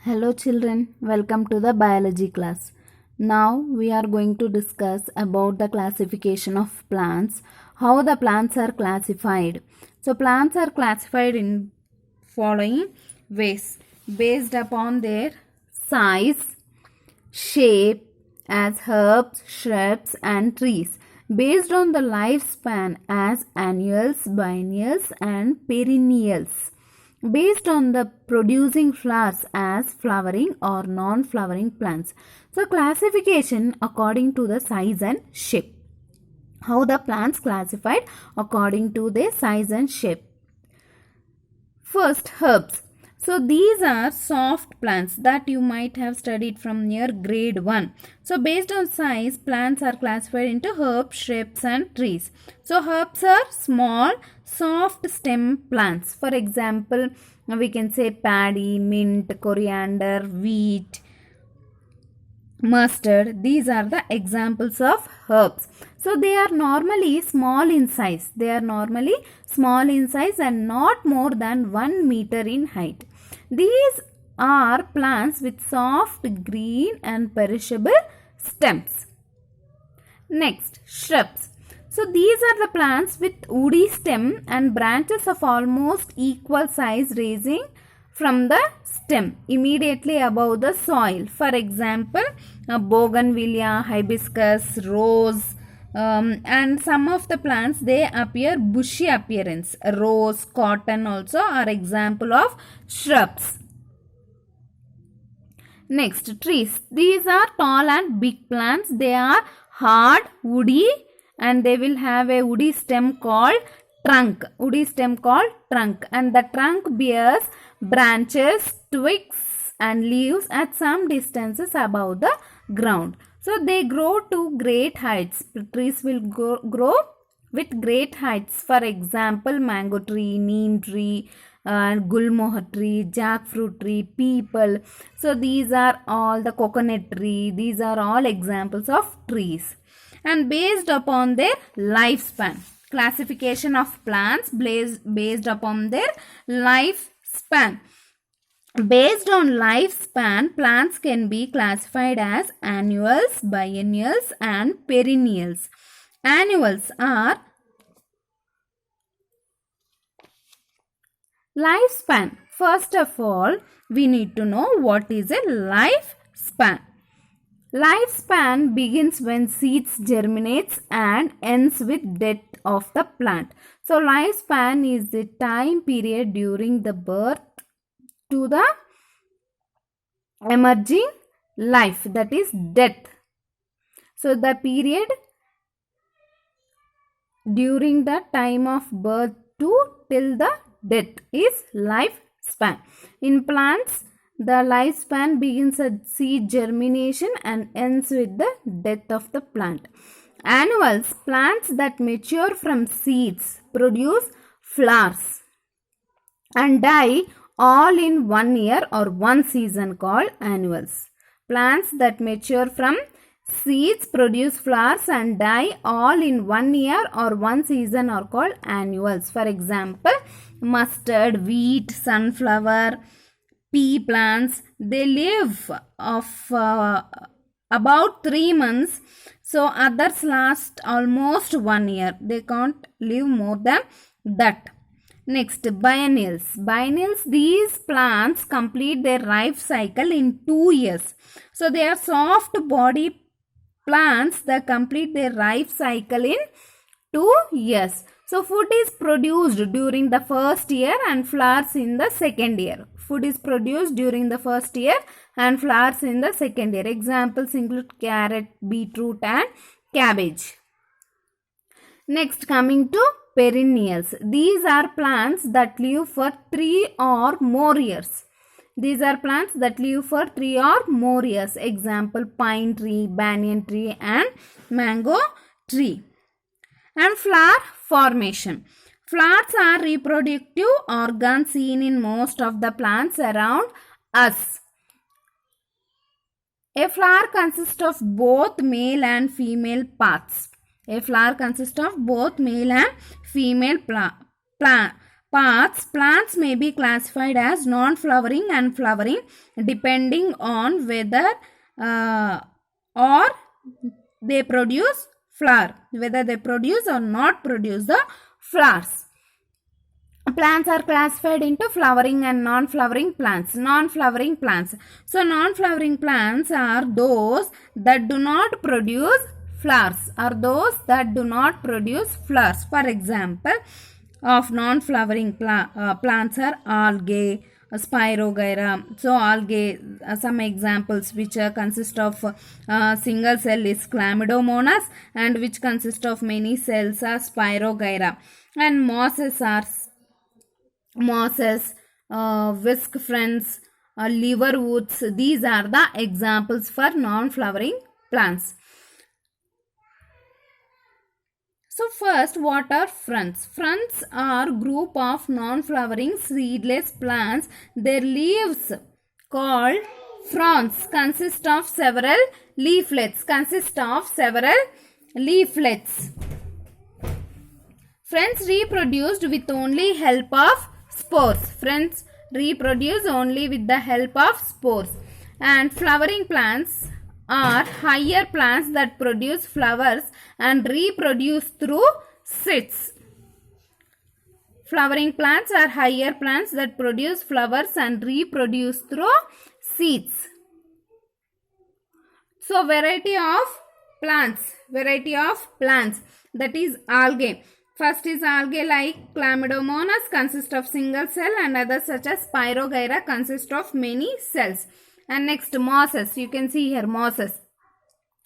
Hello children, welcome to the biology class. Now we are going to discuss about the classification of plants, how the plants are classified. So plants are classified in following ways based upon their size, shape as herbs, shrubs and trees, based on the lifespan as annuals, biennials and perennials, based on the producing flowers as flowering or non-flowering plants. So classification according to the size and shape. How the plants classified according to their size and shape. First, herbs. So these are soft plants that you might have studied from your grade 1. So based on size, plants are classified into herbs, shrubs and trees. So herbs are small, soft stem plants. For example, we can say paddy, mint, coriander, wheat, mustard. These are the examples of herbs. So they are normally small in size. And not more than 1 meter in height. These are plants with soft green and perishable stems. Next, shrubs. So these are the plants with woody stem and branches of almost equal size raising from the stem immediately above the soil. For example, bougainvillea, hibiscus, rose, and some of the plants they appear bushy appearance. Rose, cotton also are example of shrubs. Next, trees. These are tall and big plants. They are hard, woody, and they will have a woody stem called trunk. And the trunk bears branches, twigs and leaves at some distances above the ground. So they grow to great heights. Trees will grow with great heights. For example, mango tree, neem tree, gulmohar tree, jackfruit tree, peepal. So these are all the coconut tree. These are all examples of trees. And based upon their lifespan. Classification of plants based upon their lifespan. Based on lifespan, plants can be classified as annuals, biennials and perennials. Annuals are lifespan. First of all, we need to know what is a lifespan. Lifespan begins when seeds germinates and ends with death of the plant. So lifespan is the time period during the birth to the emerging life, that is death. So the period during the time of birth to till the death is lifespan. In plants, the lifespan begins at seed germination and ends with the death of the plant. Annuals, plants that mature from seeds, produce flowers and die all in 1 year or 1 season called annuals. Plants that mature from seeds, produce flowers and die all in 1 year or 1 season are called annuals. For example, mustard, wheat, sunflower, pea plants, they live of about 3 months. So others last almost 1 year. They can't live more than that. Next, biennials. Biennials, these plants complete their life cycle in 2 years. So they are soft body plants that complete their life cycle in 2 years. So food is produced during the first year and flowers in the second year. Food is produced during the first year and flowers in the second year. Examples include carrot, beetroot and cabbage. Next, coming to perennials. These are plants that live for 3 or more years. Example, pine tree, banyan tree and mango tree. And flower formation. Flowers are reproductive organs seen in most of the plants around us. A flower consists of both male and female parts. paths, plants may be classified as non-flowering and flowering depending on whether or they produce flower, whether they produce or not produce the flowers. Plants are classified into flowering and non-flowering plants. Non-flowering plants. So, non-flowering plants are those that do not produce flowers, are those that do not produce flowers. For example, of non-flowering plants are algae, Spirogyra. So, algae, some examples which consist of single cell is Chlamydomonas, and which consist of many cells are Spirogyra. And mosses are whisk ferns, liverworts. These are the examples for non-flowering plants. So first, what are fronds? Fronds are group of non-flowering seedless plants. Their leaves, called fronds, consist of several leaflets. Fronds reproduced with only help of spores. Fronds reproduce only with the help of spores. And flowering plants are higher plants that produce flowers and reproduce through seeds. Flowering plants are higher plants that produce flowers and reproduce through seeds. So, variety of plants, that is algae. First is algae like Chlamydomonas consist of single cell, and others such as Spirogyra consist of many cells. And next, mosses. You can see here mosses.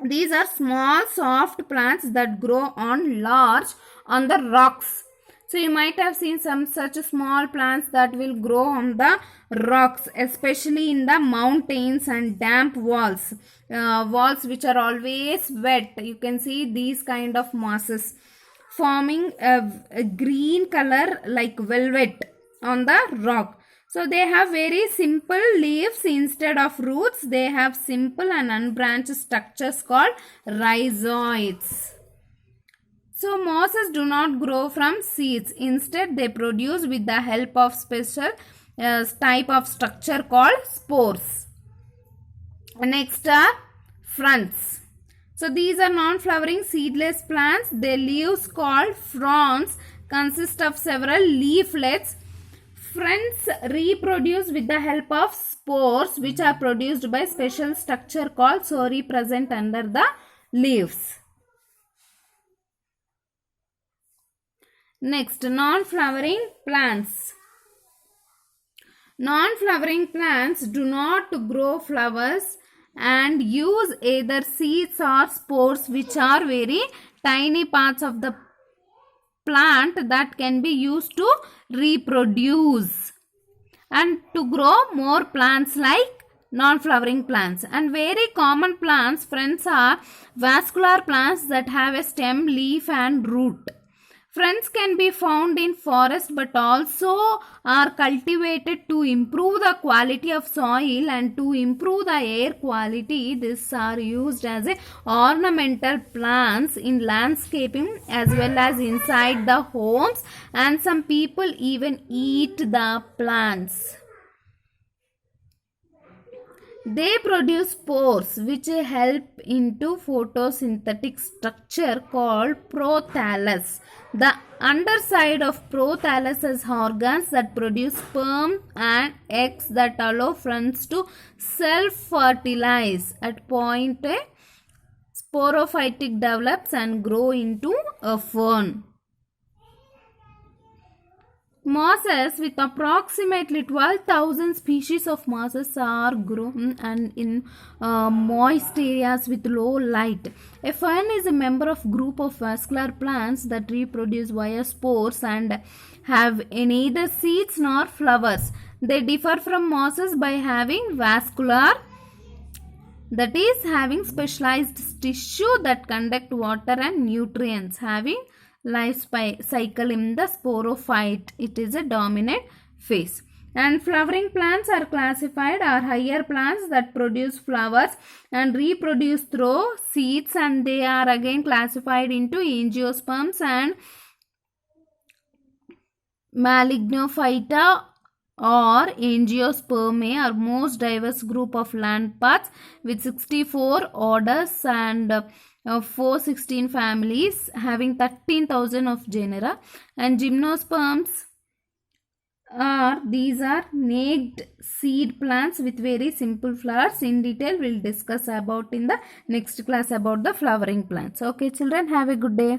These are small soft plants that grow on the rocks. So you might have seen some such small plants that will grow on the rocks, especially in the mountains and damp walls. Walls which are always wet. You can see these kind of mosses forming a green color like velvet on the rock. So they have very simple leaves instead of roots. They have simple and unbranched structures called rhizoids. So mosses do not grow from seeds. Instead, they produce with the help of special type of structure called spores. Next are fronds. So these are non-flowering seedless plants. Their leaves, called fronds, consist of several leaflets. Fronds reproduce with the help of spores, which are produced by special structure called sori present under the leaves. Next, non-flowering plants. Non-flowering plants do not grow flowers and use either seeds or spores, which are very tiny parts of the plant that can be used to reproduce and to grow more plants like non-flowering plants. And very common plants, friends, are vascular plants that have a stem, leaf and root. Fronds can be found in forest but also are cultivated to improve the quality of soil and to improve the air quality. These are used as a ornamental plants in landscaping as well as inside the homes, and some people even eat the plants. They produce spores which help into photosynthetic structure called prothallus. The underside of prothallus has organs that produce sperm and eggs that allow fronds to self-fertilize. At point A, sporophyte develops and grow into a fern. Mosses, with approximately 12,000 species of mosses, are grown and in moist areas with low light. A fern is a member of group of vascular plants that reproduce via spores and have neither seeds nor flowers. They differ from mosses by having vascular, that is, having specialized tissue that conduct water and nutrients, having life cycle in the sporophyte. It is a dominant phase. And flowering plants are classified are higher plants that produce flowers and reproduce through seeds, and they are again classified into angiosperms and Malignophyta or Angiospermae are most diverse group of land parts with 64 orders and 416 families having 13,000 of genera. And gymnosperms these are naked seed plants with very simple flowers. In detail we'll discuss about in the next class about the flowering plants. Okay children, have a good day.